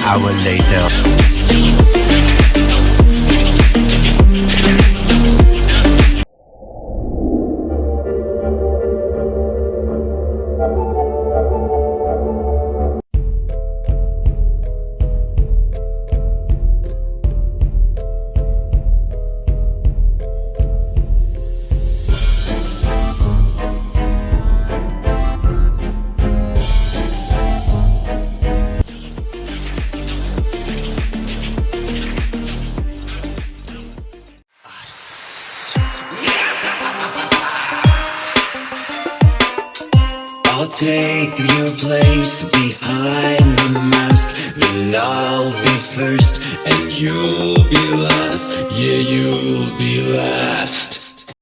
hour later. I'll take your place behind the mask. Then I'll be first and you'll be last. Yeah, you'll be last.